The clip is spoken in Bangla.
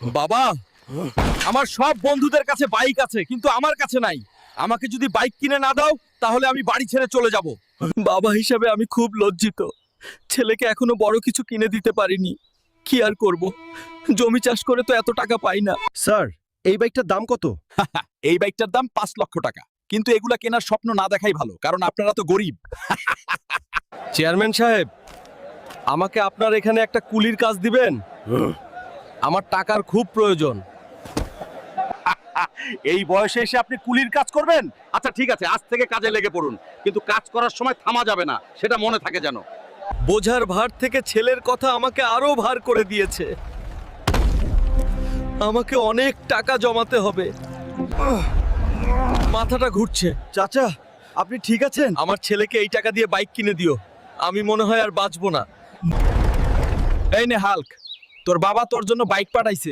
বাবা, আমার সব বন্ধুদের কাছে বাইক আছে কিন্তু আমার কাছে নাই। আমাকে যদি বাইক কিনে না দাও তাহলে আমি বাড়ি ছেড়ে চলে যাব। বাবা হিসাবে আমি খুব লজ্জিত। ছেলেকে এখনো বড় কিছু কিনে দিতে পারিনি। কি আর করব, জমি চাষ করে তো এত টাকা পাই না। স্যার, এই বাইকটার দাম কত? এই বাইকটার দাম 5 লক্ষ টাকা, কিন্তু এগুলা কেনার স্বপ্ন না দেখাই ভালো, কারণ আপনারা তো গরিব। চেয়ারম্যান সাহেব, আমাকে আপনার এখানে একটা কুলির কাজ দিবেন? আমার টাকার খুব প্রয়োজন। এই বয়সে এসে আপনি কুলির কাজ করবেন? আচ্ছা ঠিক আছে, আজ থেকে কাজে লেগে পড়ুন, কিন্তু কাজ করার সময় থামা যাবে না, সেটা মনে থাকে যেন। বোঝার ভার থেকে ছেলের কথা আমাকে আরো ভার করে দিয়েছে। আমাকে অনেক টাকা জমাতে হবে। মাথাটা ঘুরছে। চাচা, আপনি ঠিক আছেন? আমার ছেলেকে এই টাকা দিয়ে বাইক কিনে দিও। আমি মনে হয় আর বাঁচবো না। এই নে হাল্ক, তোর বাবা তোর জন্য বাইক পাঠাইছে।